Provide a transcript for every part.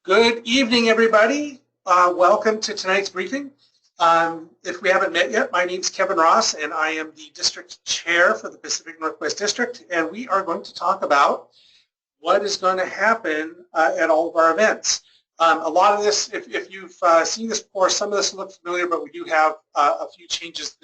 Good evening, everybody. Welcome to tonight's briefing. If we haven't met yet, my name is Kevin Ross, and I am the District Chair for the Pacific Northwest District, and we are going to talk about what is going to happen at all of our events. A lot of this, if you've seen this before, some of this will look familiar, but we do have a few changes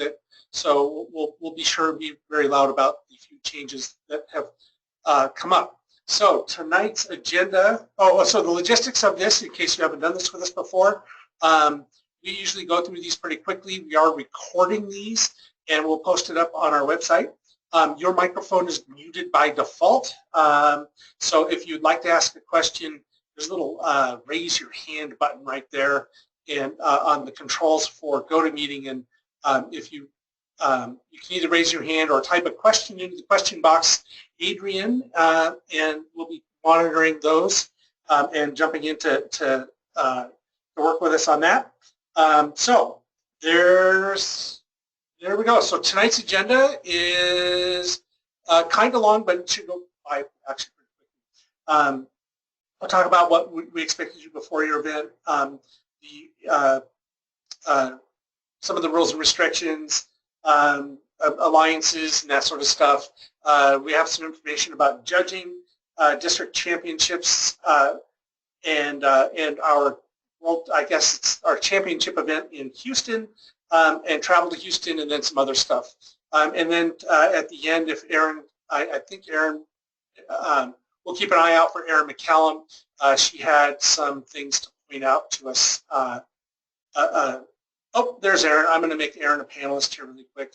so we'll be sure to be very loud about the few changes that have come up. So tonight's agenda, so the logistics of this, in case you haven't done this with us before, we usually go through these pretty quickly. We are recording these and we'll post it up on our website. Your microphone is muted by default. So if you'd like to ask a question, there's a little raise your hand button right there and on the controls for GoToMeeting. And if you can either raise your hand or type a question into the question box, Adrian, and we'll be monitoring those and jumping in to work with us on that. So there we go. So tonight's agenda is kind of long, but it should go by actually pretty quickly. I'll talk about what we expect to do before your event, some of the rules and restrictions, alliances and that sort of stuff. We have some information about judging, district championships, and our I guess it's our championship event in Houston, and travel to Houston, and then some other stuff. And then at the end, if Erin, I think Erin, we'll keep an eye out for Erin McCallum. She had some things to point out to us. Oh, there's Erin. I'm going to make Erin a panelist here really quick.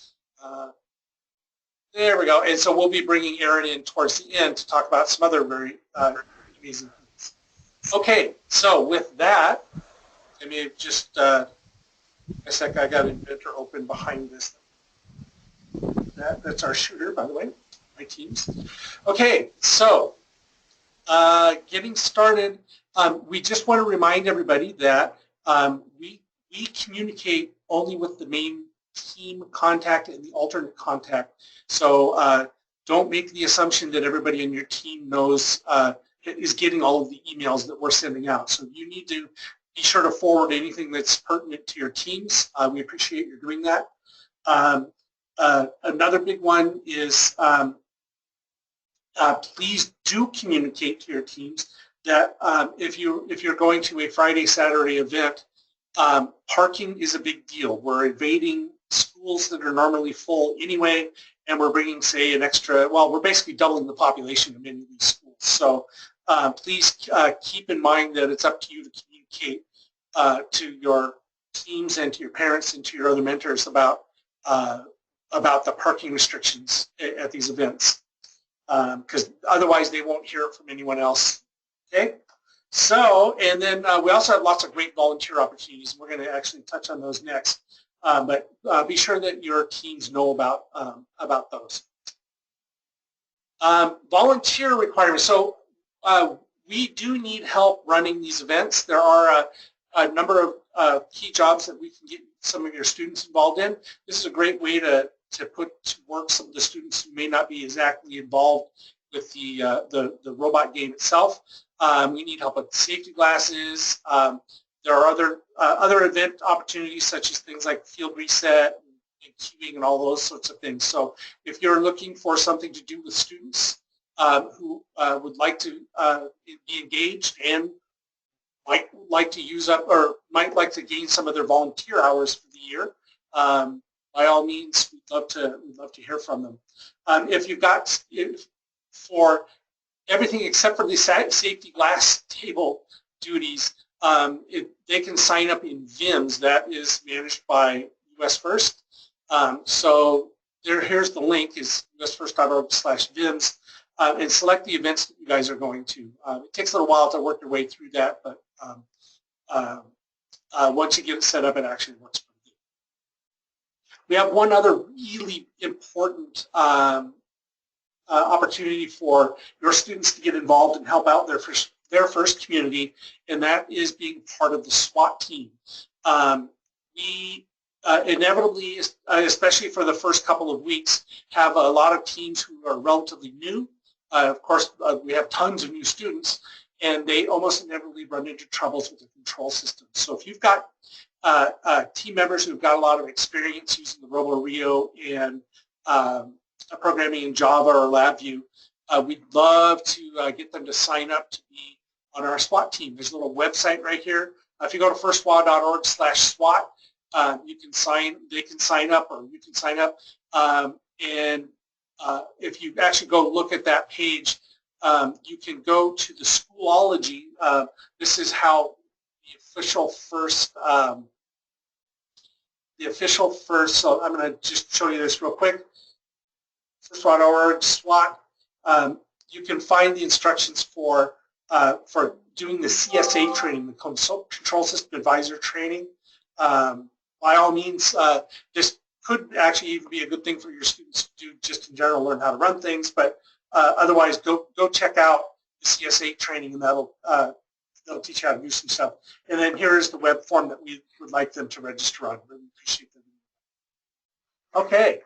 There we go. And so we'll be bringing Erin in towards the end to talk about some other very amazing things. Okay, so with that, let me just a sec. I got Inventor open behind this. That's our shooter, by the way, my teams. Okay, so getting started, we just want to remind everybody that we communicate only with the main team contact and the alternate contact. So don't make the assumption that everybody in your team knows, is getting all of the emails that we're sending out. So you need to be sure to forward anything that's pertinent to your teams. We appreciate you doing that. Another big one is please do communicate to your teams that if you're going to a Friday, Saturday event, parking is a big deal. We're invading schools that are normally full anyway, and we're bringing, say, an extra, well, we're basically doubling the population of many of these schools. So please keep in mind that it's up to you to communicate to your teams and to your parents and to your other mentors about the parking restrictions at these events, because otherwise they won't hear it from anyone else. Okay? So, and then we also have lots of great volunteer opportunities, and we're going to actually touch on those next. But be sure that your teams know about those. Volunteer requirements. So we do need help running these events. There are a number of key jobs that we can get some of your students involved in. This is a great way to put to work some of the students who may not be exactly involved with the robot game itself. We need help with safety glasses. There are other event opportunities such as things like field reset and queuing and all those sorts of things. So if you're looking for something to do with students who would like to be engaged and might like to use up or might like to gain some of their volunteer hours for the year, by all means, we'd love to hear from them. If you've got for everything except for the safety glass table duties, they can sign up in VIMS. That is managed by US First. So here's the link, is usfirst.org/VIMS, and select the events that you guys are going to. It takes a little while to work your way through that, but once you get it set up, it actually works pretty good. We have one other really important opportunity for your students to get involved and help out their first community, and that is being part of the SWAT team. We inevitably, especially for the first couple of weeks, have a lot of teams who are relatively new. Of course, we have tons of new students, and they almost inevitably run into troubles with the control system. So if you've got team members who've got a lot of experience using the RoboRio and programming in Java or LabVIEW, we'd love to get them to sign up to be on our SWAT team. There's a little website right here. If you go to firstwa.org/SWAT, they can sign up, or you can sign up. And if you actually go look at that page, you can go to the Schoolology. This is how the official first, so I'm going to just show you this real quick. Firstwa.org, SWAT. You can find the instructions for doing the CSA training, the Control System Advisor training. By all means, this could actually even be a good thing for your students to do, just in general, learn how to run things. But otherwise, go check out the CSA training, and that'll teach you how to do some stuff. And then here is the web form that we would like them to register on. Really appreciate them. Okay.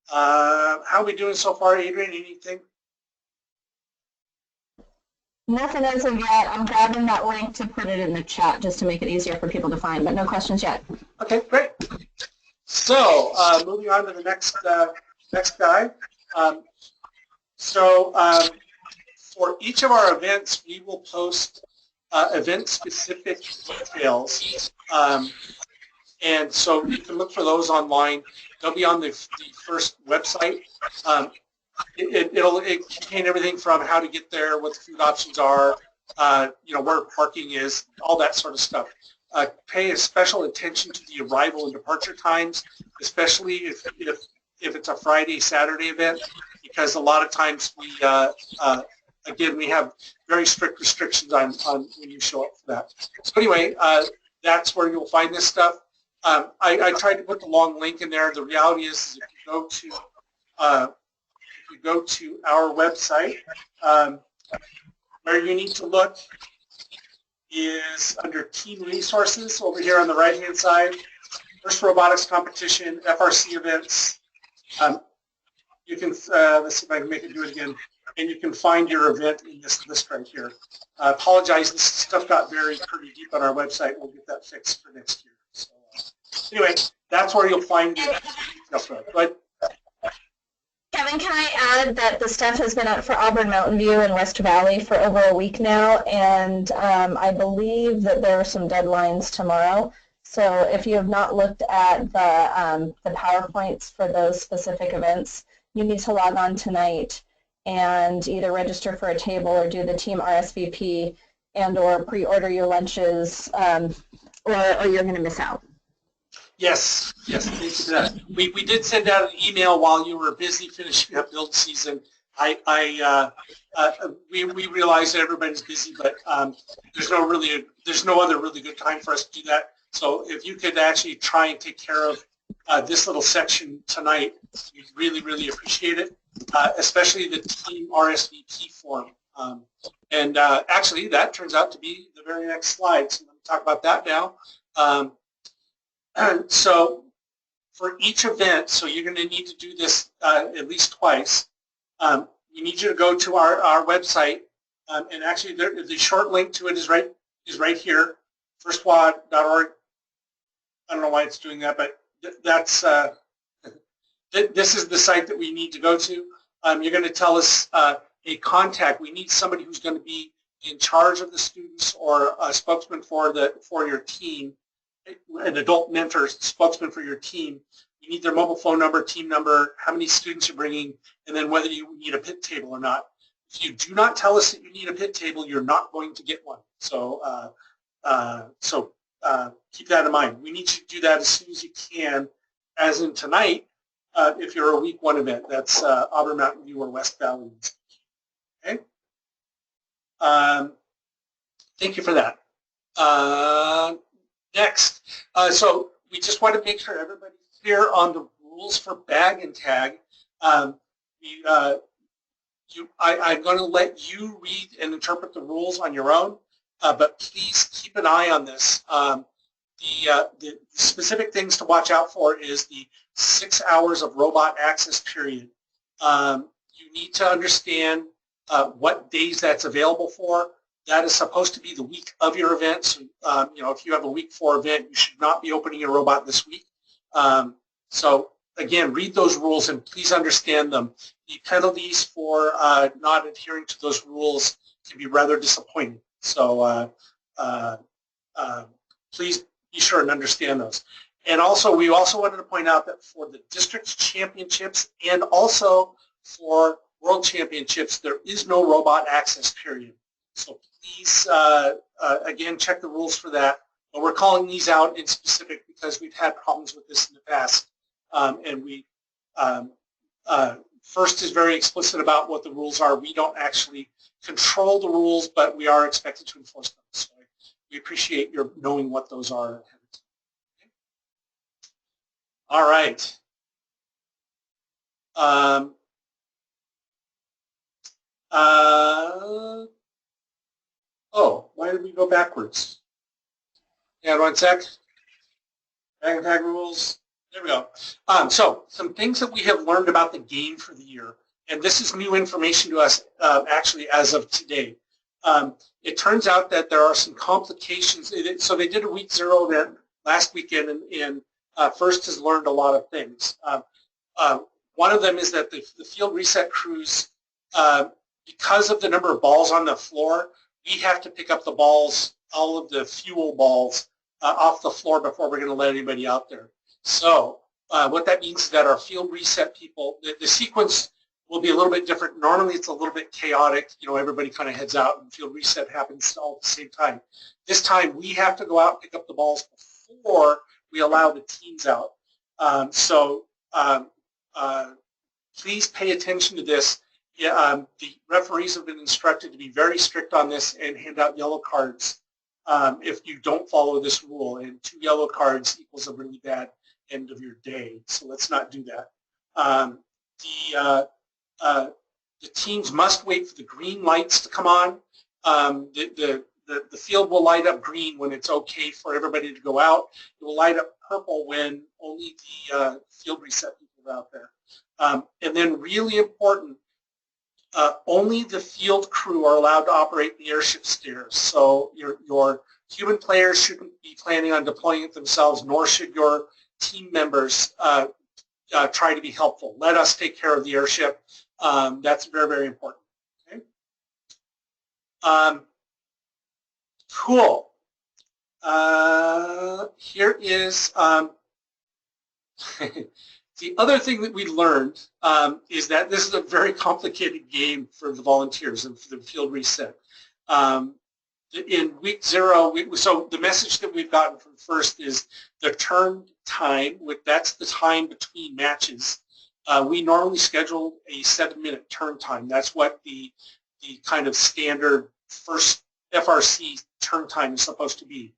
How are we doing so far, Adrian? Anything? Nothing as of yet. I'm grabbing that link to put it in the chat just to make it easier for people to find, but no questions yet. Okay, great. So moving on to the next guy. For each of our events, we will post event-specific details, and so you can look for those online. They'll be on the first website. It'll contain everything from how to get there, what the food options are, where parking is, all that sort of stuff. Pay a special attention to the arrival and departure times, especially if it's a Friday, Saturday event, because a lot of times again, we have very strict restrictions on when you show up for that. So anyway, that's where you'll find this stuff. I tried to put the long link in there. The reality is if you go to our website, where you need to look is under Team Resources over here on the right-hand side. First Robotics Competition, FRC events. You can, let's see if I can make it do it again. And you can find your event in this list right here. I apologize, this stuff got buried pretty deep on our website. We'll get that fixed for next year. So, anyway, that's where you'll find your details. Go ahead. Kevin, can I add that the stuff has been up for Auburn Mountain View and West Valley for over a week now, and I believe that there are some deadlines tomorrow. So if you have not looked at the PowerPoints for those specific events, you need to log on tonight and either register for a table or do the team RSVP and or pre-order your lunches, or you're going to miss out. Yes, thank you for that. We did send out an email while you were busy finishing up build season. We realize that everybody's busy, but there's no other really good time for us to do that. So if you could actually try and take care of this little section tonight, we'd really, really appreciate it, especially the team RSVP form. Actually, that turns out to be the very next slide, so let me talk about that now. So for each event, so you're going to need to do this at least twice. We need you to go to our website, and actually the short link to it is right here, firstwa.org. I don't know why it's doing that, but that's this is the site that we need to go to. You're going to tell us a contact. We need somebody who's going to be in charge of the students or a spokesman for your team, an adult mentor, spokesman for your team. You need their mobile phone number, team number, how many students you're bringing, and then whether you need a pit table or not. If you do not tell us that you need a pit table, you're not going to get one. So keep that in mind. We need you to do that as soon as you can, as in tonight, if you're a week 1 event. That's Auburn Mountain View or West Valley. Okay? Thank you for that. Next, so we just want to make sure everybody's clear on the rules for bag and tag. I'm going to let you read and interpret the rules on your own, but please keep an eye on this. The specific things to watch out for is the 6 hours of robot access period. You need to understand what days that's available for. that is supposed to be the week of your event. So, you know, if you have a week 4 event, you should not be opening your robot this week. So again, read those rules and please understand them. The penalties for not adhering to those rules can be rather disappointing. So please be sure and understand those. And also, we also wanted to point out that for the district championships and also for world championships, there is no robot access period. So please, again, check the rules for that. But we're calling these out in specific because we've had problems with this in the past. And we, FIRST is very explicit about what the rules are. We don't actually control the rules, but we are expected to enforce them. So we appreciate your knowing what those are. Okay. All right. Oh, why did we go backwards? Yeah, 1 sec. Dragon tag rules. There we go. So some things that we have learned about the game for the year, and this is new information to us actually as of today. It turns out that there are some complications. So they did a week 0 event last weekend, and FIRST has learned a lot of things. One of them is that the field reset crews, because of the number of balls on the floor, we have to pick up the balls, all of the fuel balls, off the floor before we're going to let anybody out there. So what that means is that our field reset people, the sequence will be a little bit different. Normally it's a little bit chaotic. You know, everybody kind of heads out and field reset happens all at the same time. This time we have to go out and pick up the balls before we allow the teams out. Please pay attention to this. The referees have been instructed to be very strict on this and hand out yellow cards if you don't follow this rule. And 2 yellow cards equals a really bad end of your day. So let's not do that. The teams must wait for the green lights to come on. The field will light up green when it's okay for everybody to go out. It will light up purple when only the field reset people are out there. And then really important, only the field crew are allowed to operate the airship stairs. So your human players shouldn't be planning on deploying it themselves, nor should your team members try to be helpful. Let us take care of the airship. That's very, very important. Okay? Cool. Here is the other thing that we learned is that this is a very complicated game for the volunteers and for the field reset. In week 0, so the message that we've gotten from FIRST is the turn time, that's the time between matches. We normally schedule a 7-minute turn time. That's what the kind of standard first FRC turn time is supposed to be.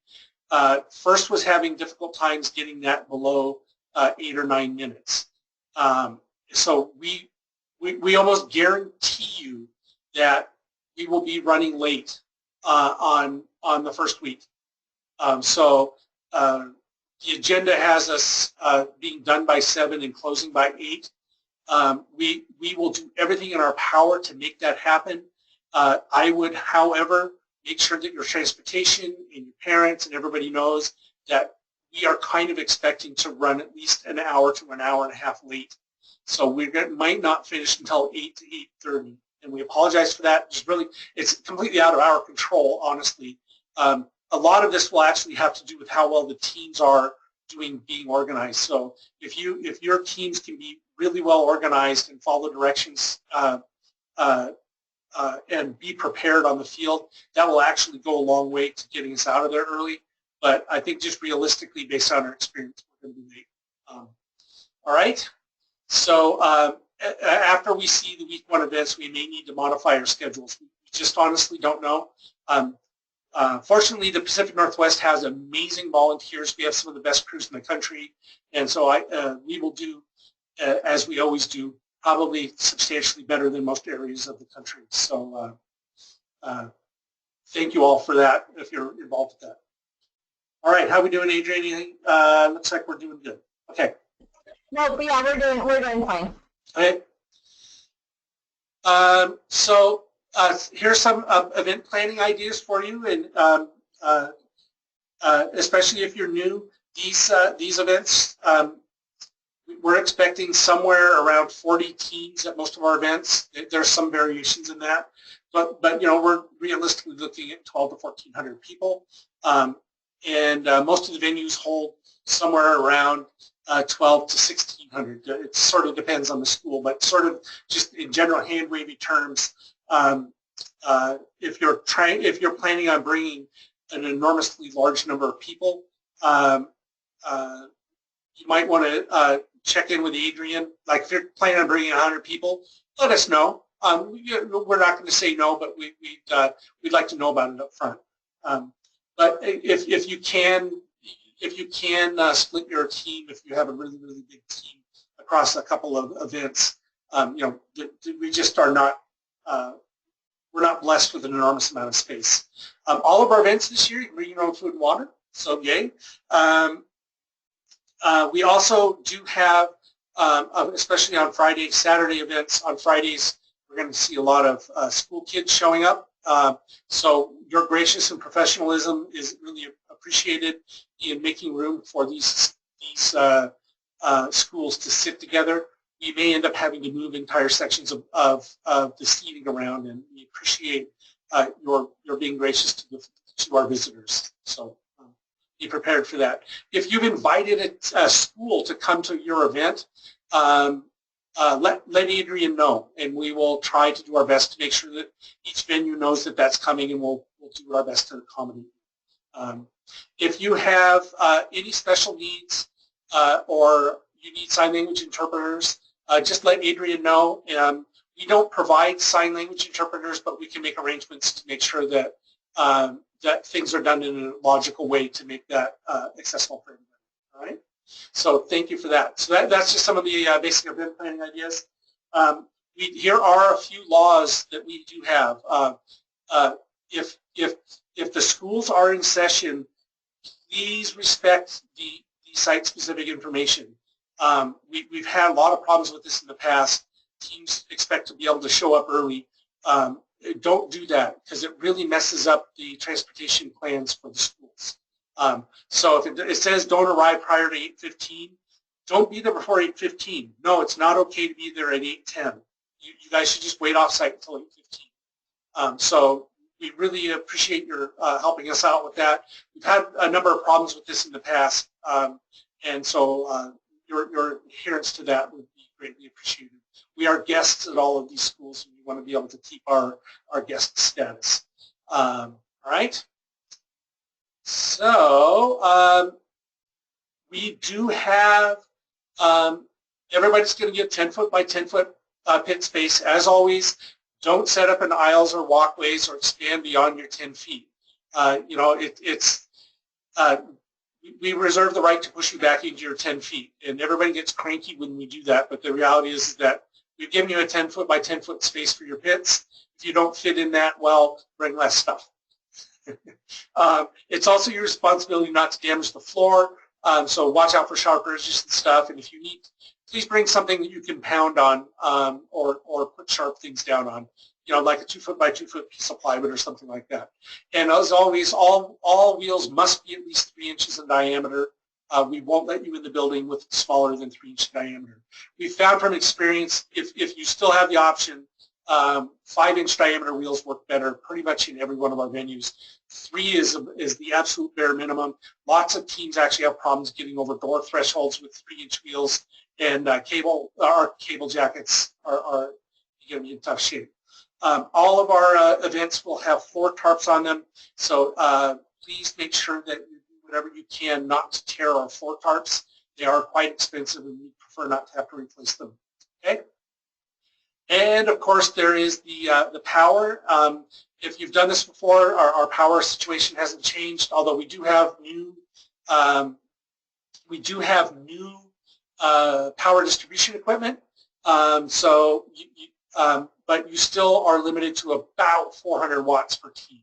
FIRST was having difficult times getting that below 8 or 9 minutes. So we almost guarantee you that we will be running late on the first week. The agenda has us being done by 7 and closing by 8. We will do everything in our power to make that happen. I would, however, make sure that your transportation and your parents and everybody knows that we are kind of expecting to run at least an hour to an hour and a half late. So we might not finish until 8 to 8:30. And we apologize for that. It's completely out of our control, honestly. A lot of this will actually have to do with how well the teams are being organized. So if your teams can be really well organized and follow directions and be prepared on the field, that will actually go a long way to getting us out of there early. But I think just realistically, based on our experience, we're going to be late. All right. So after we see the week 1 events, we may need to modify our schedules. We just honestly don't know. Fortunately, the Pacific Northwest has amazing volunteers. We have some of the best crews in the country. And so we will do, as we always do, probably substantially better than most areas of the country. So thank you all for that if you're involved with that. All right, how are we doing, Adrian? Anything? Looks like we're doing good. Okay. No, yeah, we're doing fine. Okay. So here's some event planning ideas for you, and especially if you're new, these events, we're expecting somewhere around 40 teams at most of our events. There's some variations in that, but you know, we're realistically looking at 12 to 1,400 people, and most of the venues hold somewhere around 12 to 1,600. It sort of depends on the school, but sort of just in general hand-wavy terms, if you're planning on bringing an enormously large number of people, you might want to check in with Adrian. Like if you're planning on bringing 100 people, let us know. We're not going to say no, but we'd like to know about it up front. But if you can split your team, if you have a really big team across a couple of events, you know, we just are not. We're not blessed with an enormous amount of space. All of our events this year, you can bring your own food and water, so yay. We also do have, especially on Friday, Saturday events. On Fridays, we're going to see a lot of school kids showing up. So your gracious and professionalism is really appreciated in making room for these schools to sit together. We may end up having to move entire sections of the seating around, and we appreciate your being gracious to our visitors. So be prepared for that. If you've invited a school to come to your event, let Adrian know, and we will try to do our best to make sure that each venue knows that that's coming, and we'll do our best to accommodate. If you have any special needs or you need sign language interpreters, just let Adrian know. We don't provide sign language interpreters, but we can make arrangements to make sure that that things are done in a logical way to make that accessible for everybody. All right. So thank you for that. So that's just some of the basic event planning ideas. Here are a few laws that we do have. If the schools are in session, please respect the site-specific information. We've had a lot of problems with this in the past. Teams expect to be able to show up early. Don't do that, because it really messes up the transportation plans for the schools. So if it says don't arrive prior to 8:15, don't be there before 8:15. No, it's not okay to be there at 8:10. You guys should just wait off-site until 8:15. So we really appreciate your helping us out with that. We've had a number of problems with this in the past, and so your adherence to that would be greatly appreciated. We are guests at all of these schools, and we want to be able to keep our guest status. All right. So we do have, everybody's going to get 10-foot by 10-foot pit space. As always, don't set up in aisles or walkways or expand beyond your 10 feet. You know, we reserve the right to push you back into your 10 feet, and everybody gets cranky when we do that, but the reality is that we've given you a 10-foot by 10-foot space for your pits. If you don't fit in that, well, bring less stuff. It's also your responsibility not to damage the floor, so watch out for sharp edges and stuff, and if you need, please bring something that you can pound on or put sharp things down on, you know, like a 2-foot by 2-foot piece of plywood or something like that. And as always, all wheels must be at least 3 inches in diameter. We won't let you in the building with smaller than 3-inch diameter. We found from experience, if you still have the option, 5-inch diameter wheels work better pretty much in every one of our venues. 3 is the absolute bare minimum. Lots of teams actually have problems getting over door thresholds with 3-inch wheels, and our cable jackets are going to be in tough shape. All of our events will have 4 tarps on them, so please make sure that you do whatever you can not to tear our 4 tarps. They are quite expensive, and we prefer not to have to replace them. Okay. And of course, there is the power. If you've done this before, our power situation hasn't changed. Although we do have new power distribution equipment. But you still are limited to about 400 watts per team.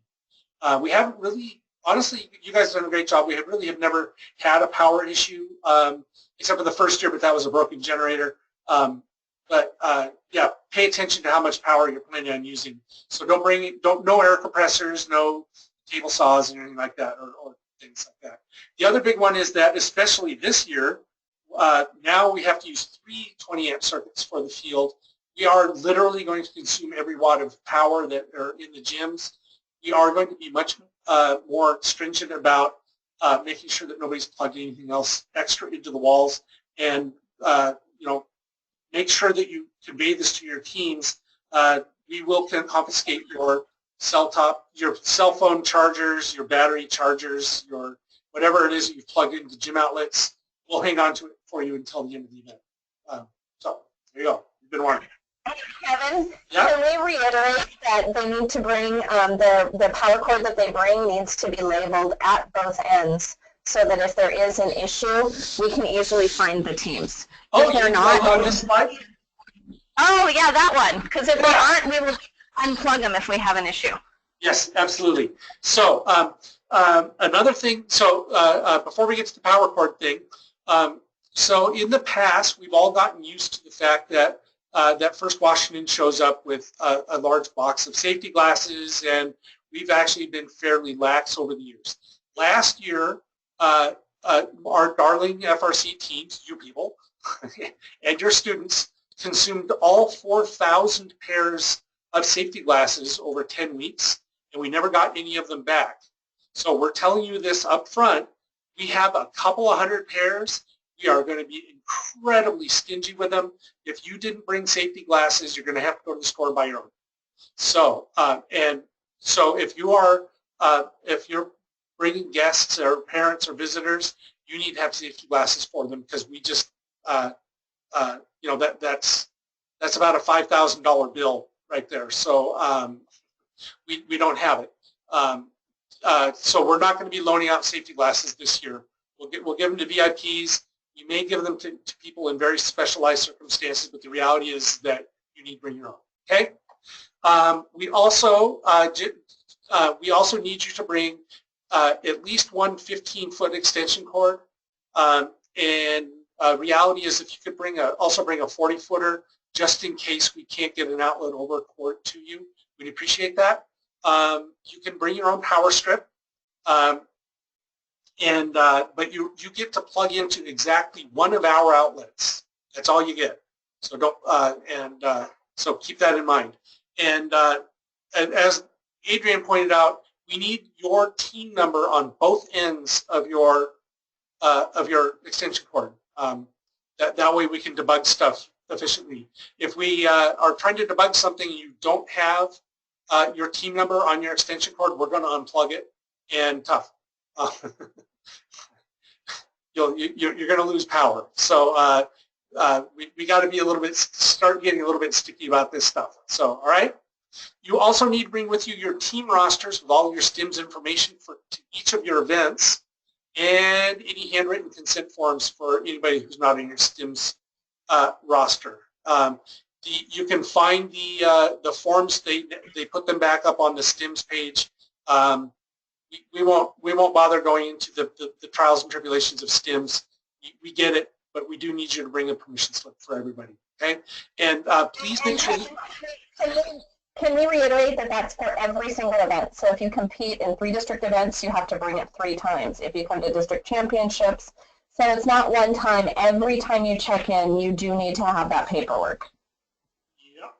We haven't really, honestly, you guys have done a great job. We really have never had a power issue, except for the first year, but that was a broken generator. But yeah, pay attention to how much power you're planning on using. So no air compressors, no table saws, and anything like that, or things like that. The other big one is that, especially this year, now we have to use 3 20-amp circuits for the field. We are literally going to consume every watt of power that are in the gyms. We are going to be much more stringent about making sure that nobody's plugged anything else extra into the walls, and make sure that you convey this to your teams. We will confiscate your cell phone chargers, your battery chargers, your whatever it is that you've plugged into gym outlets. We'll hang on to it for you until the end of the event. So there you go. You've been warned. Kevin, yeah? Can we reiterate that they need to bring the power cord that they bring needs to be labeled at both ends, so that if there is an issue, we can easily find the teams. Oh, if they're not on this slide? Oh yeah, that one. Because if they aren't, we will unplug them if we have an issue. Yes, absolutely. So another thing. So before we get to the power cord thing, so in the past we've all gotten used to the fact that that First Washington shows up with a large box of safety glasses, and we've actually been fairly lax over the years. Last year, our darling FRC teams, you people, and your students consumed all 4,000 pairs of safety glasses over 10 weeks, and we never got any of them back. So we're telling you this up front. We have a couple of hundred pairs. We are going to be incredibly stingy with them. If you didn't bring safety glasses, you're going to have to go to the store and buy your own. So if you're bringing guests or parents or visitors, you need to have safety glasses for them, because we just that's about a $5,000 bill right there. So we don't have it. So we're not going to be loaning out safety glasses this year. We'll give them to VIPs. You may give them to people in very specialized circumstances, but the reality is that you need to bring your own. Okay. We also need you to bring at least one 15-foot extension cord. And reality is, if you could also bring a 40-footer, just in case we can't get an outlet over cord to you, we'd appreciate that. You can bring your own power strip. But you get to plug into exactly one of our outlets. That's all you get. So so keep that in mind. And as Adrian pointed out, we need your team number on both ends of your extension cord. That way we can debug stuff efficiently. If we are trying to debug something and you don't have your team number on your extension cord, we're going to unplug it, and tough. You're going to lose power. So we got to be start getting a little bit sticky about this stuff. So, all right. You also need to bring with you your team rosters with all your STIMS information to each of your events, and any handwritten consent forms for anybody who's not in your STIMS roster. You can find the forms. They put them back up on the STIMS page. We won't bother going into the trials and tribulations of STIMS. We get it, but we do need you to bring a permission slip for everybody. Okay, and please make sure. Can we reiterate that that's for every single event? So if you compete in 3 district events, you have to bring it 3 times. If you come to district championships, so it's not one time. Every time you check in, you do need to have that paperwork. Yeah,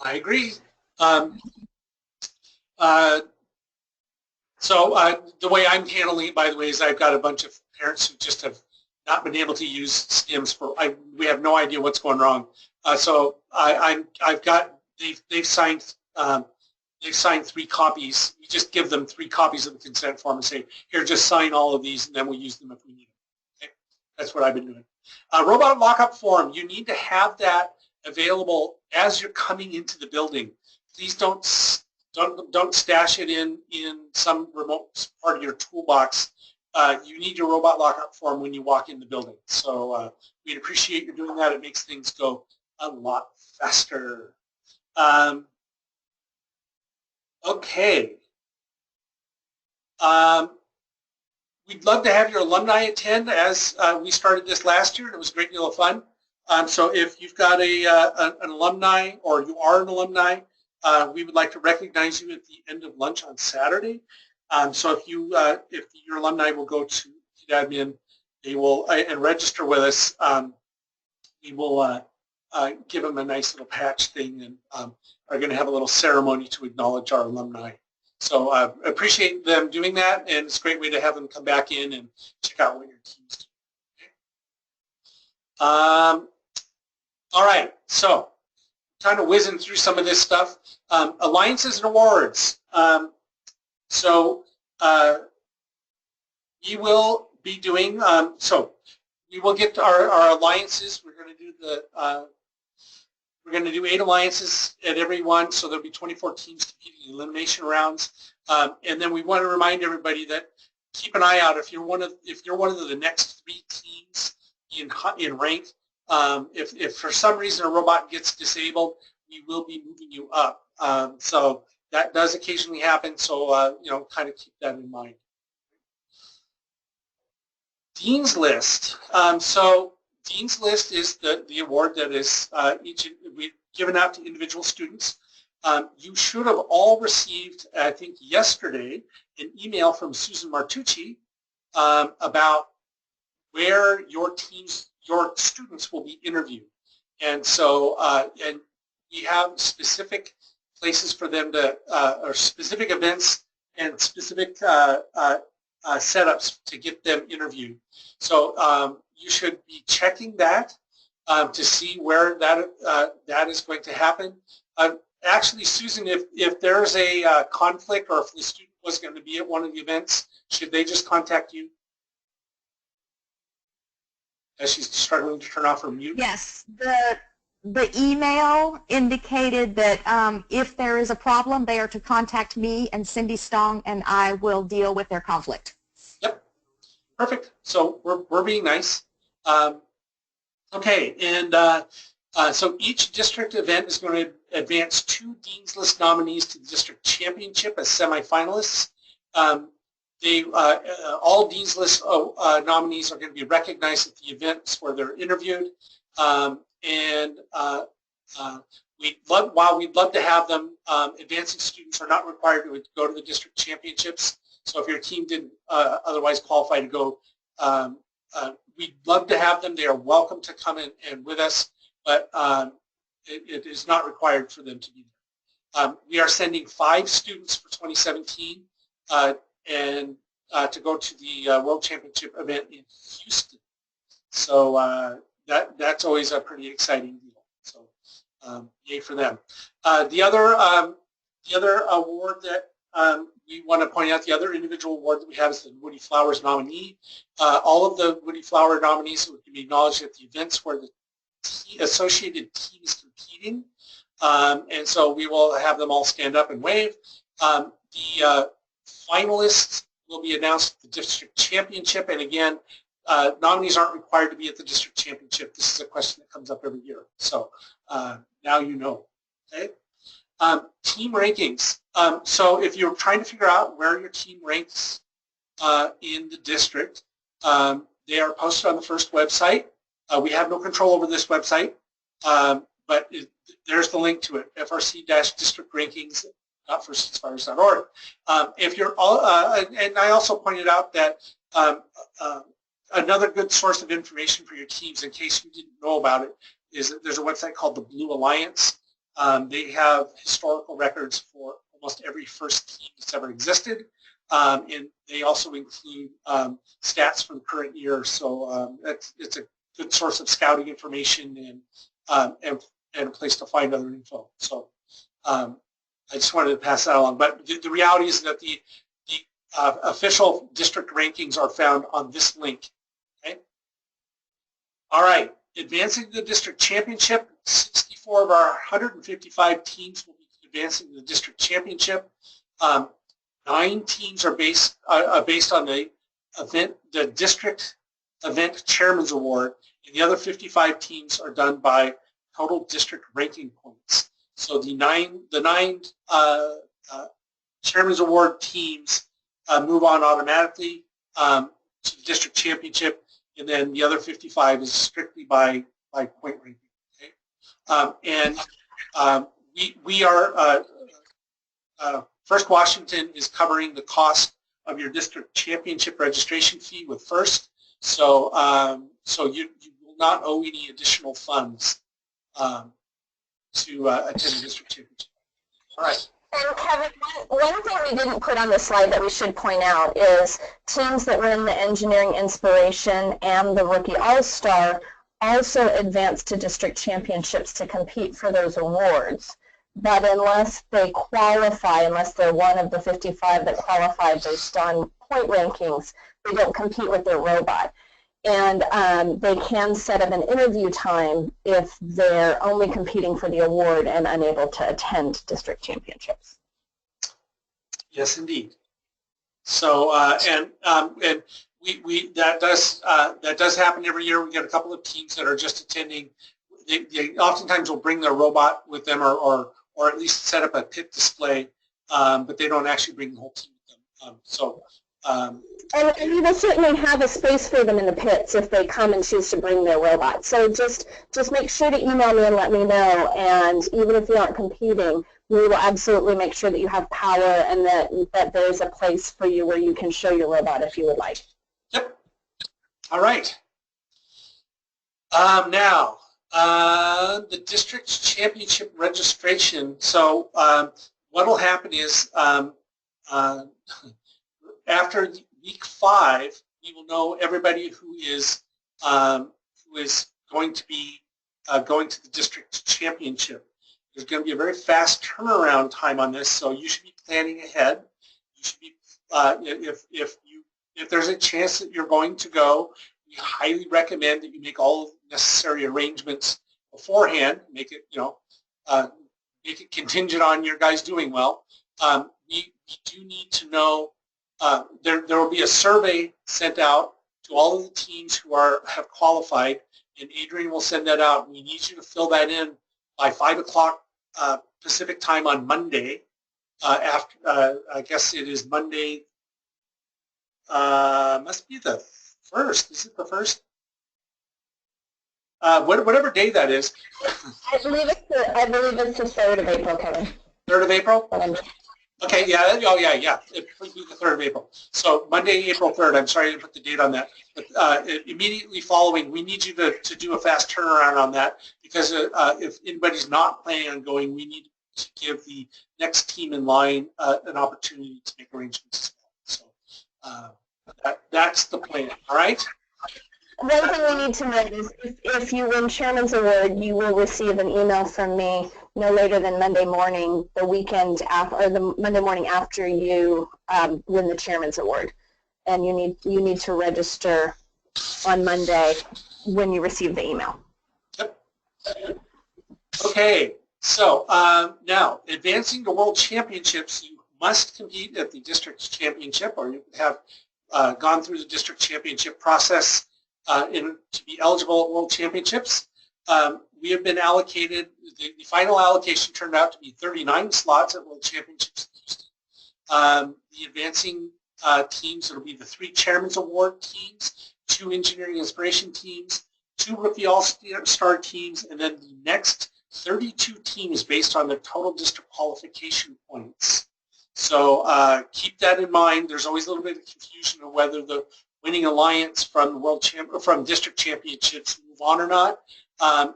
I agree. So the way I'm handling it, by the way, is I've got a bunch of parents who just have not been able to use STIMS we have no idea what's going wrong. So they've signed 3 copies. You just give them 3 copies of the consent form and say, here, just sign all of these, and then we'll use them if we need them. Okay? That's what I've been doing. Robot lockup form, you need to have that available as you're coming into the building. Please don't stash it in some remote part of your toolbox. You need your robot lockup form when you walk in the building. So we'd appreciate you doing that. It makes things go a lot faster. Okay. We'd love to have your alumni attend, as we started this last year, and it was a great deal of fun. So if you've got an alumni or you are an alumni, we would like to recognize you at the end of lunch on Saturday. So if your alumni will go to admin, they will and register with us. We will give them a nice little patch thing, and are going to have a little ceremony to acknowledge our alumni. So I appreciate them doing that, and it's a great way to have them come back in and check out what your team's doing. Okay. All right, so kind of whizzing through some of this stuff. Alliances and awards. So we will be doing, so we will get to our alliances. We're going to do we're going to do 8 alliances at every one, so there'll be 24 teams competing in elimination rounds. And then we want to remind everybody that keep an eye out if you're one of the next 3 teams in rank. If for some reason a robot gets disabled, we will be moving you up. So that does occasionally happen. So kind of keep that in mind. Dean's List. So Dean's List is the award that is we've given out to individual students. You should have all received, I think yesterday, an email from Susan Martucci about where your students will be interviewed. And so, and we have specific places for them to, or specific events and specific setups to get them interviewed. So you should be checking that to see where that is going to happen. Actually, Susan, if there's a conflict or if the student was going to be at one of the events, should they just contact you? As she's struggling to turn off her mute? Yes, the email indicated that if there is a problem, they are to contact me and Cindy Stong, and I will deal with their conflict. Yep, perfect. So we're being nice. Okay, and so each district event is going to advance 2 Dean's List nominees to the district championship as semifinalists. All Dean's List nominees are going to be recognized at the events where they're interviewed. While we'd love to have them, advancing students are not required to go to the district championships. So if your team didn't otherwise qualify to go, we'd love to have them. They are welcome to come in and with us, but it is not required for them to be there. We are sending 5 students for 2017 and to go to the World Championship event in Houston. So that's always a pretty exciting deal. So yay for them. The other award that we want to point out, the other individual award that we have is the Woody Flowers nominee. All of the Woody Flower nominees will be acknowledged at the events where the associated team is competing. And so we will have them all stand up and wave. The finalists will be announced at the district championship. And again, nominees aren't required to be at the district championship. This is a question that comes up every year. So now you know. Okay. Team rankings. So if you're trying to figure out where your team ranks in the district, they are posted on the FIRST website. We have no control over this website, but there's the link to it, FRC-district rankings.firstexpires.org. If you're and I also pointed out that another good source of information for your teams, in case you didn't know about it, is that there's a website called the Blue Alliance. They have historical records for almost every FIRST team that's ever existed, and they also include stats from the current year. So it's a good source of scouting information and a place to find other info. So I just wanted to pass that along. But the reality is that the official district rankings are found on this link. Okay. All right. Advancing to the district championship, 64 of our 155 teams will be advancing to the district championship. 9 teams are based on the district event chairman's award, and the other 55 teams are done by total district ranking points. So the nine chairman's award teams move on automatically to the district championship, and then the other 55 is strictly by by point ranking. Okay? We are, First Washington is covering the cost of your district championship registration fee with FIRST, so you will not owe any additional funds to attend the district championship. All right. And Kevin, one thing we didn't put on the slide that we should point out is teams that win the Engineering Inspiration and the Rookie All-Star also advance to district championships to compete for those awards. But unless they qualify, unless they're one of the 55 that qualify based on point rankings, they don't compete with their robot. And they can set up an interview time if they're only competing for the award and unable to attend district championships. Yes, indeed. So we that does happen every year. We get a couple of teams that are just attending. They oftentimes will bring their robot with them, or at least set up a pit display, but they don't actually bring the whole team with them. And we will certainly have a space for them in the pits if they come and choose to bring their robot. So just make sure to email me and let me know. And even if you aren't competing, we will absolutely make sure that you have power and that there's a place for you where you can show your robot if you would like. Yep. All right. Now, the district championship registration. So what will happen is after week 5, we will know everybody who is going to be going to the district championship. There's going to be a very fast turnaround time on this, so you should be planning ahead. You should be if there's a chance that you're going to go, we highly recommend that you make all necessary arrangements beforehand. Make it make it contingent on your guys doing well. We do need to know. There will be a survey sent out to all of the teams who have qualified, and Adrian will send that out. We need you to fill that in by 5 o'clock Pacific time on Monday. I guess it is Monday. Must be the 1st. Is it the 1st? Whatever day that is. I believe it's the 3rd of April, Kevin. 3rd of April? Okay, yeah, oh yeah. It would be the 3rd of April. So Monday, April 3rd. I'm sorry I didn't put the date on that. But immediately following, we need you to do a fast turnaround on that, because if anybody's not planning on going, we need to give the next team in line an opportunity to make arrangements as well. So that's the plan, all right? One thing we need to note is if you win Chairman's Award, you will receive an email from me no later than Monday morning, the weekend after, or the Monday morning after you win the Chairman's Award. And you need to register on Monday when you receive the email. Yep. Okay, so now advancing to World Championships, you must compete at the district championship, or you have gone through the district championship process to be eligible at World Championships. We have been allocated, the final allocation turned out to be 39 slots at World Championships in Houston. The advancing teams, it'll be the 3 Chairman's Award teams, 2 Engineering Inspiration teams, 2 Rookie All-Star teams, and then the next 32 teams based on their total district qualification points. So keep that in mind. There's always a little bit of confusion of whether the winning alliance from the district championships move on or not.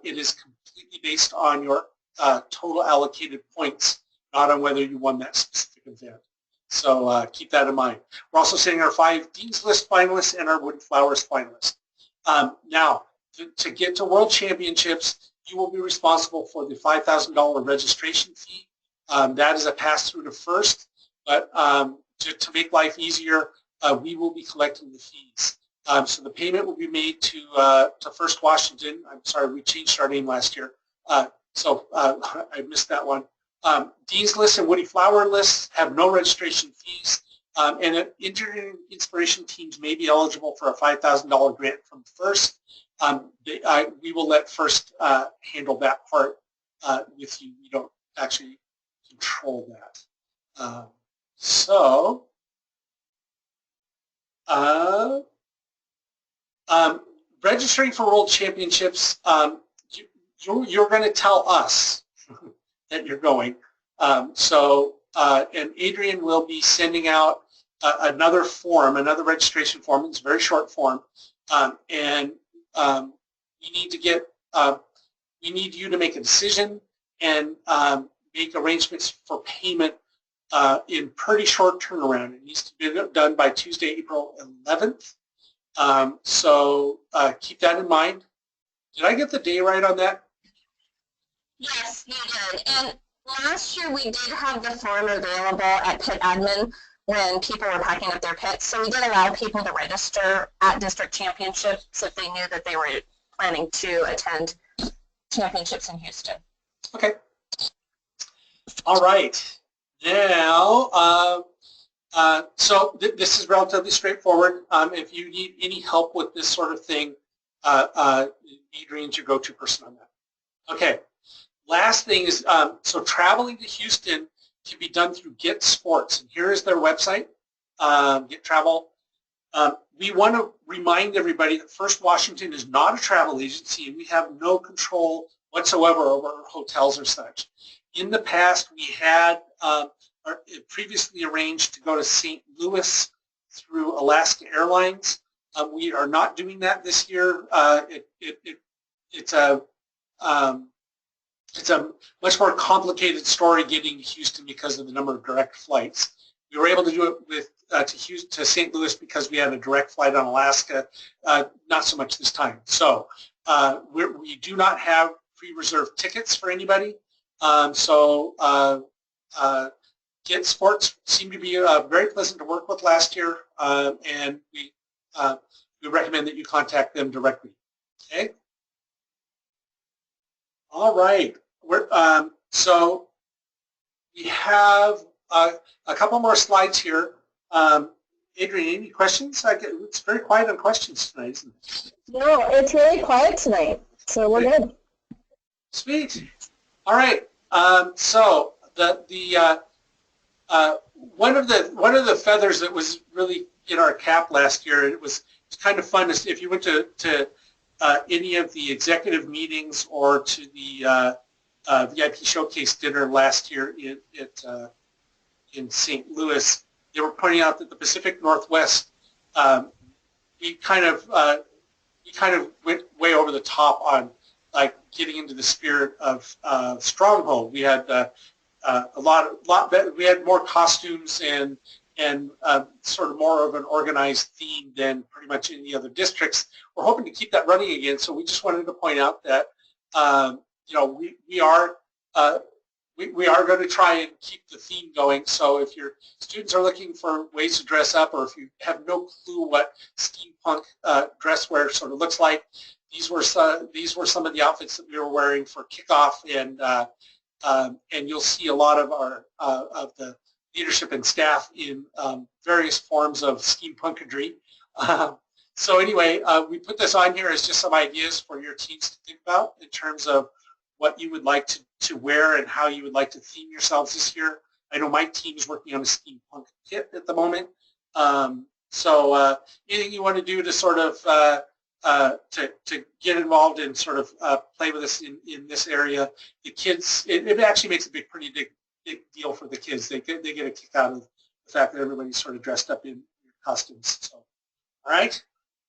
It is completely based on your total allocated points, not on whether you won that specific event. So keep that in mind. We're also setting our 5 Dean's List finalists and our Wood Flowers finalists. Now, to get to World Championships, you will be responsible for the $5,000 registration fee. That is a pass-through to FIRST, but to make life easier, we will be collecting the fees. So the payment will be made to First Washington. I'm sorry, we changed our name last year, so I missed that one. Dean's List and Woody Flower lists have no registration fees, and engineering inspiration teams may be eligible for a $5,000 grant from FIRST. We will let FIRST handle that part with you. We don't actually control that. Registering for World Championships, you're going to tell us that you're going. And Adrian will be sending out another form, another registration form. It's a very short form, and we need to get. We need you to make a decision and make arrangements for payment in pretty short turnaround. It needs to be done by Tuesday, April 11th. So keep that in mind. Did I get the day right on that? Yes, you did. And last year we did have the form available at pit admin when people were packing up their pits. So we did allow people to register at district championships if they knew that they were planning to attend championships in Houston. Okay. All right. Now, so this is relatively straightforward. If you need any help with this sort of thing, Adrian's your go-to person on that. Okay. Last thing is, so traveling to Houston can be done through Get Sports, and here is their website, Get Travel. We want to remind everybody that First Washington is not a travel agency, and we have no control whatsoever over our hotels or such. In the past, we had previously arranged to go to St. Louis through Alaska Airlines. We are not doing that this year. It's a much more complicated story getting to Houston because of the number of direct flights. We were able to do it with to St. Louis because we had a direct flight on Alaska. Not so much this time. So we do not have pre-reserved tickets for anybody. Get Sports seemed to be very pleasant to work with last year, and we recommend that you contact them directly. Okay. All right. So we have a couple more slides here. Adrian, any questions? It's very quiet on questions tonight, isn't it? No, it's really quiet tonight, so we're good. Sweet. All right. So one of the feathers that was really in our cap last year, it was kind of fun if you went to any of the executive meetings or to the VIP showcase dinner last year in St. Louis. They were pointing out that the Pacific Northwest, we kind of went way over the top on like getting into the spirit of Stronghold. We had a lot better. We had more costumes and sort of more of an organized theme than pretty much any other districts. We're hoping to keep that running again. So we just wanted to point out that we are going to try and keep the theme going. So if your students are looking for ways to dress up, or if you have no clue what steampunk dress wear sort of looks like, these were some of the outfits that we were wearing for kickoff, and you'll see a lot of our of the leadership and staff in various forms of steampunkadry. So anyway, we put this on here as just some ideas for your teams to think about in terms of what you would like to wear and how you would like to theme yourselves this year. I know my team is working on a steampunk kit at the moment. So anything you want to do to sort of to get involved and sort of play with us in this area, the kids, it actually makes a pretty big deal for the kids. They get a kick out of the fact that everybody's sort of dressed up in costumes. So, all right,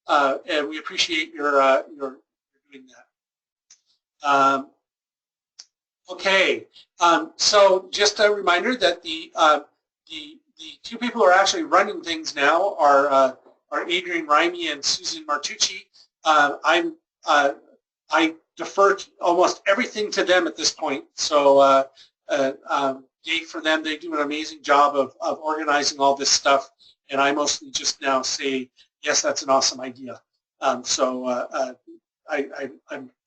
and we appreciate your doing that. Okay, so just a reminder that the two people who are actually running things now are Adrian Rimey and Susan Martucci. I defer almost everything to them at this point. So yay for them. They do an amazing job of organizing all this stuff, and I mostly just now say, yes, that's an awesome idea. I'm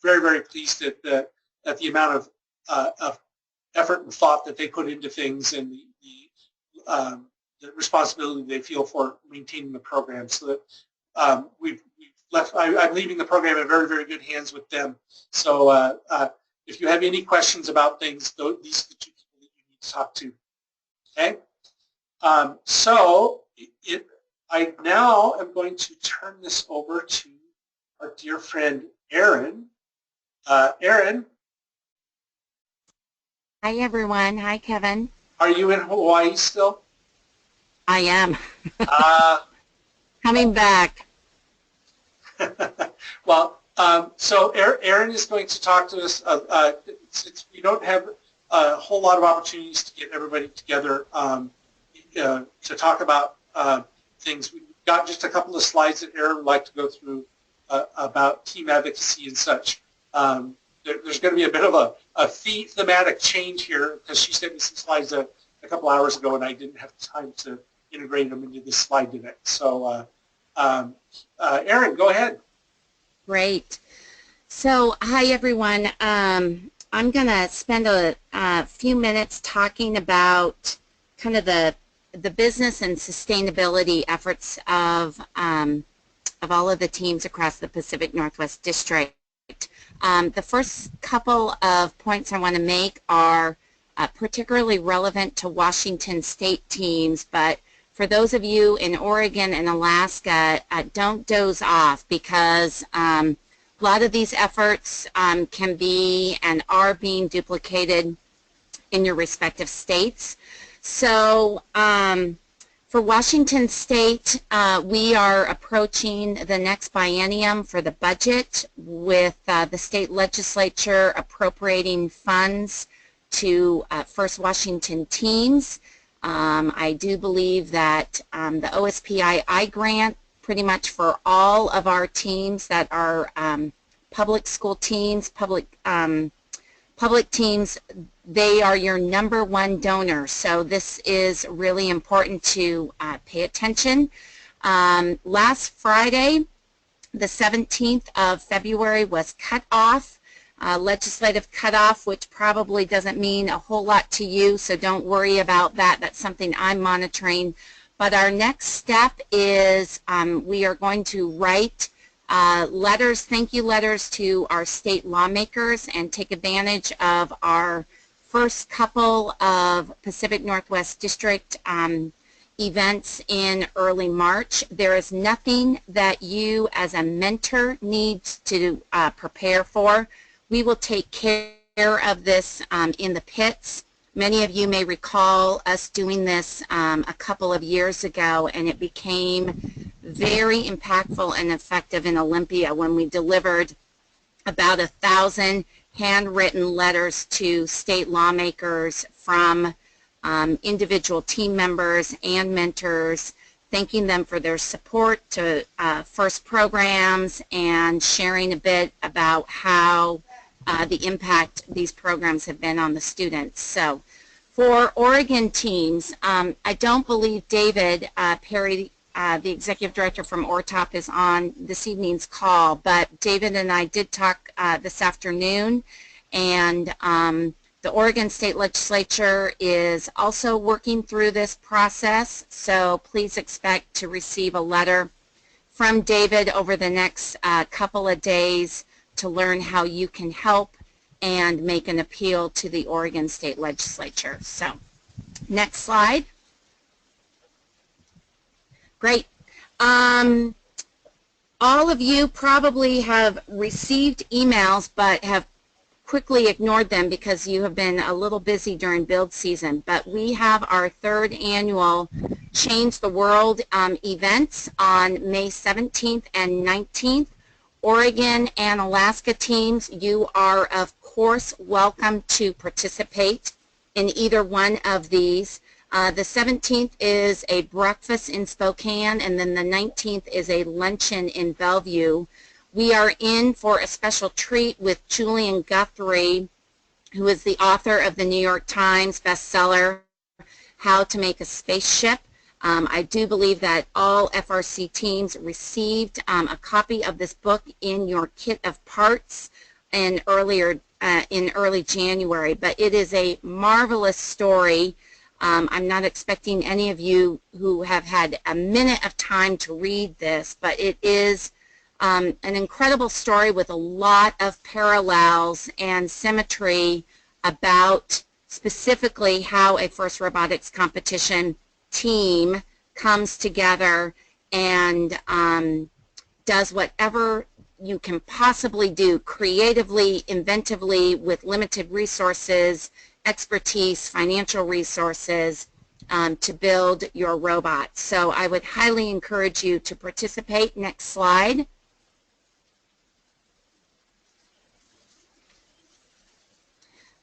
very, very pleased at the amount of effort and thought that they put into things, and the responsibility they feel for maintaining the program. So that I'm leaving the program in very, very good hands with them. So if you have any questions about things, these are the two people that you need to talk to. Okay. I now am going to turn this over to our dear friend Aaron, Erin, Hi, everyone. Hi, Kevin. are you in Hawaii still? I am Uh, coming back. well, so Erin is going to talk to us. We don't have a whole lot of opportunities to get everybody together to talk about things. We've got just a couple of slides that Erin would like to go through about team advocacy and such. There's going to be a bit of a thematic change here because she sent me some slides a couple hours ago and I didn't have time to integrate them into this slide deck. So Erin, go ahead. Great. So, hi, everyone. I'm going to spend a few minutes talking about kind of the business and sustainability efforts of all of the teams across the Pacific Northwest District. The first couple of points I want to make are particularly relevant to Washington State teams, but for those of you in Oregon and Alaska, don't doze off because a lot of these efforts can be and are being duplicated in your respective states. So for Washington State, we are approaching the next biennium for the budget with the state legislature appropriating funds to First Washington teams. I do believe that the OSPI grant pretty much for all of our teams that are public school teams, public teams, they are your #1 donor. So this is really important to pay attention. Last Friday, the 17th of February was cut off. Legislative cutoff, which probably doesn't mean a whole lot to you, so don't worry about that. That's something I'm monitoring. But our next step is we are going to write letters, thank you letters to our state lawmakers and take advantage of our first couple of Pacific Northwest District events in early March. There is nothing that you as a mentor needs to prepare for. We will take care of this in the pits. Many of you may recall us doing this a couple of years ago, and it became very impactful and effective in Olympia when we delivered about 1,000 handwritten letters to state lawmakers from individual team members and mentors, thanking them for their support to FIRST programs and sharing a bit about how the impact these programs have been on the students. So for Oregon teams, I don't believe David Perry, the executive director from ORTOP, is on this evening's call, but David and I did talk this afternoon, and the Oregon State Legislature is also working through this process, so please expect to receive a letter from David over the next couple of days to learn how you can help and make an appeal to the Oregon State Legislature. So, next slide. Great. All of you probably have received emails but have quickly ignored them because you have been a little busy during build season. But we have our 3rd annual Change the World events on May 17th and 19th. Oregon and Alaska teams, you are of course welcome to participate in either one of these. The 17th is a breakfast in Spokane, and then the 19th is a luncheon in Bellevue. We are in for a special treat with Julian Guthrie, who is the author of the New York Times bestseller, How to Make a Spaceship. I do believe that all FRC teams received a copy of this book in your kit of parts in early January, but it is a marvelous story. I'm not expecting any of you who have had a minute of time to read this, but it is an incredible story with a lot of parallels and symmetry about specifically how a FIRST robotics competition team comes together and does whatever you can possibly do creatively, inventively, with limited resources, expertise, financial resources, to build your robot. So I would highly encourage you to participate. Next slide.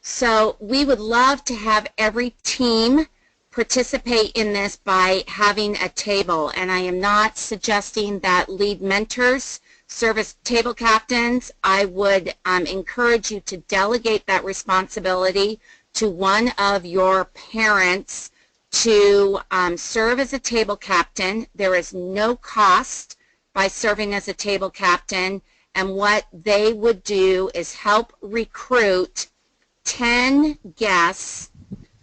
So we would love to have every team participate in this by having a table, and I am not suggesting that lead mentors serve as table captains. I would encourage you to delegate that responsibility to one of your parents to serve as a table captain. There is no cost by serving as a table captain, and what they would do is help recruit 10 guests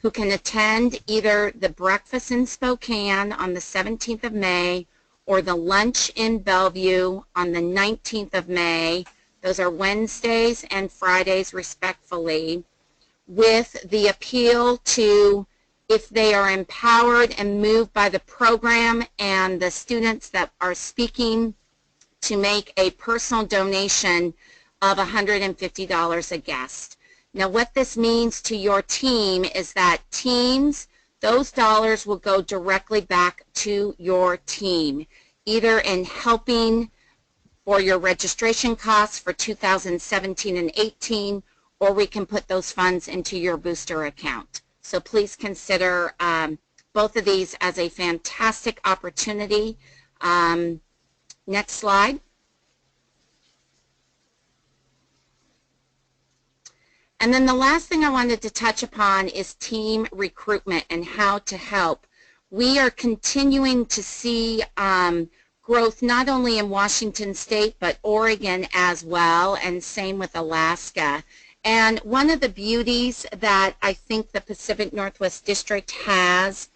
who can attend either the breakfast in Spokane on the 17th of May or the lunch in Bellevue on the 19th of May. Those are Wednesdays and Fridays respectfully, with the appeal to, if they are empowered and moved by the program and the students that are speaking, to make a personal donation of $150 a guest. Now what this means to your team is that teams, those dollars will go directly back to your team, either in helping for your registration costs for 2017 and 18, or we can put those funds into your booster account. So please consider both of these as a fantastic opportunity. Next slide. And then the last thing I wanted to touch upon is team recruitment and how to help. We are continuing to see growth not only in Washington State but Oregon as well, and same with Alaska. And one of the beauties that I think the Pacific Northwest District has,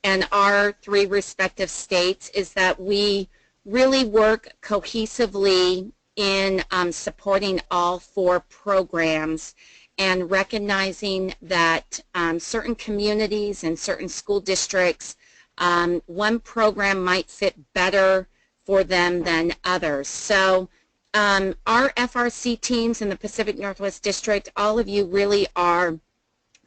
and our three respective states, is that we really work cohesively in supporting all four programs, and recognizing that certain communities and certain school districts, one program might fit better for them than others. So our FRC teams in the Pacific Northwest District, all of you really are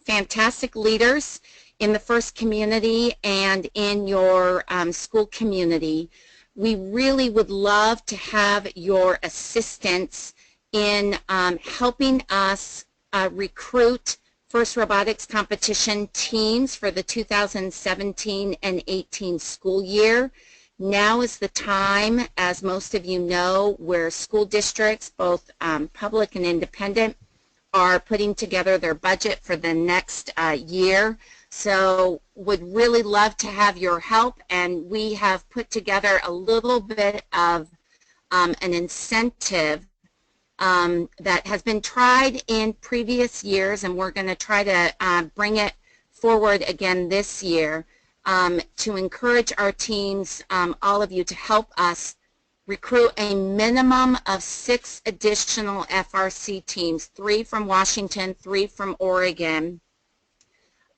fantastic leaders in the FIRST community and in your school community. We really would love to have your assistance in helping us recruit FIRST Robotics competition teams for the 2017 and 18 school year. Now is the time, as most of you know, where school districts, both public and independent, are putting together their budget for the next year. So would really love to have your help, and we have put together a little bit of an incentive that has been tried in previous years, and we're going to try to bring it forward again this year to encourage our teams, all of you, to help us recruit a minimum of 6 additional FRC teams, 3 from Washington, 3 from Oregon.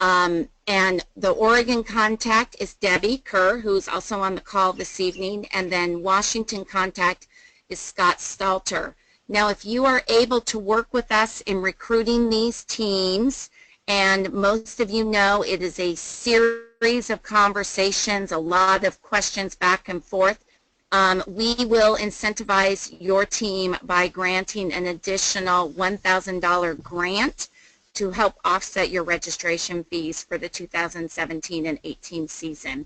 And the Oregon contact is Debbie Kerr, who's also on the call this evening, and then Washington contact is Scott Stalter. Now, if you are able to work with us in recruiting these teams, and most of you know it is a series of conversations, a lot of questions back and forth, we will incentivize your team by granting an additional $1,000 grant to help offset your registration fees for the 2017 and 18 season.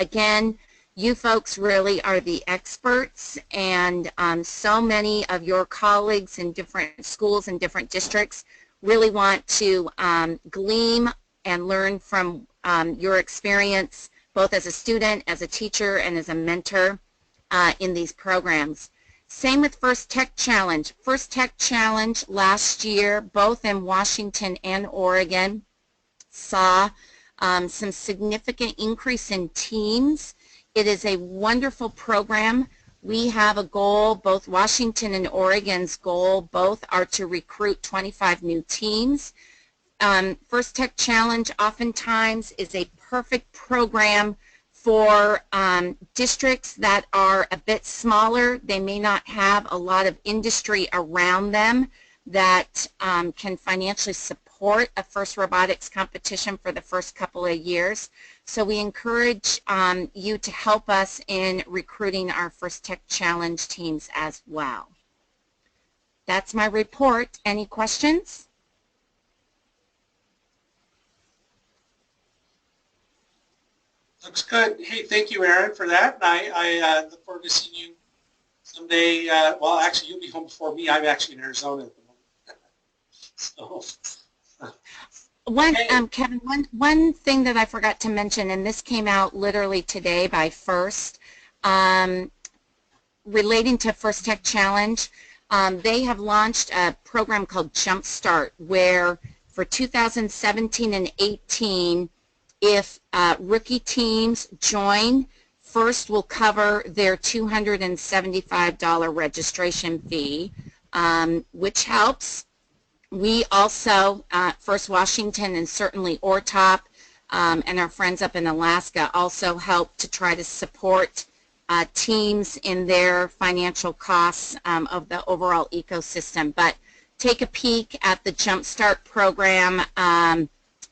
Again, you folks really are the experts, and so many of your colleagues in different schools and different districts really want to glean and learn from your experience, both as a student, as a teacher, and as a mentor in these programs. Same with First Tech Challenge. First Tech Challenge last year, both in Washington and Oregon, saw some significant increase in teams. It is a wonderful program. We have a goal, both Washington and Oregon's goal, both are to recruit 25 new teams. First Tech Challenge oftentimes is a perfect program For districts that are a bit smaller, they may not have a lot of industry around them that can financially support a FIRST robotics competition for the first couple of years. So we encourage you to help us in recruiting our FIRST Tech Challenge teams as well. That's my report. Any questions? Looks good. Hey, thank you, Aaron, for that. And I look forward to seeing you someday. Well, actually, you'll be home before me. I'm actually in Arizona at the moment. So, Kevin, one thing that I forgot to mention, and this came out literally today by FIRST, relating to FIRST Tech Challenge, they have launched a program called Jumpstart, where for 2017 and 18, if rookie teams join, FIRST will cover their $275 registration fee, which helps. We also, FIRST Washington and certainly ORTOP and our friends up in Alaska also help to try to support teams in their financial costs of the overall ecosystem. But take a peek at the Jumpstart program.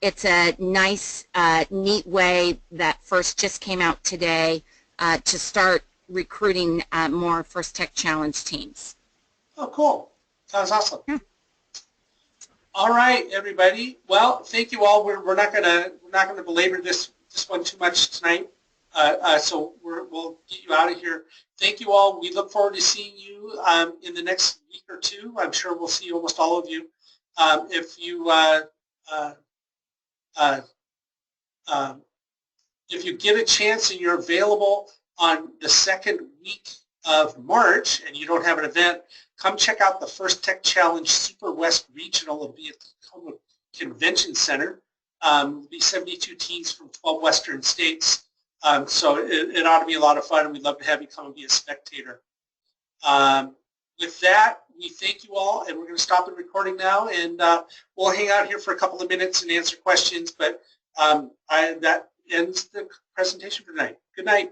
It's a nice, neat way that FIRST just came out today to start recruiting more FIRST Tech Challenge teams. oh, cool. Sounds awesome. Yeah. All right, everybody. Well, thank you all. We're not gonna belabor this one too much tonight. So we'll get you out of here. Thank you all. We look forward to seeing you in the next week or two. I'm sure we'll see almost all of you. If you get a chance and you're available on the second week of March and you don't have an event, come check out the FIRST Tech Challenge Super West Regional. It'll be at the Tacoma Convention Center. It'll be 72 teams from 12 Western states. So it ought to be a lot of fun, and we'd love to have you come and be a spectator. With that, we thank you all, and we're going to stop the recording now, and we'll hang out here for a couple of minutes and answer questions, but that ends the presentation for tonight. Good night.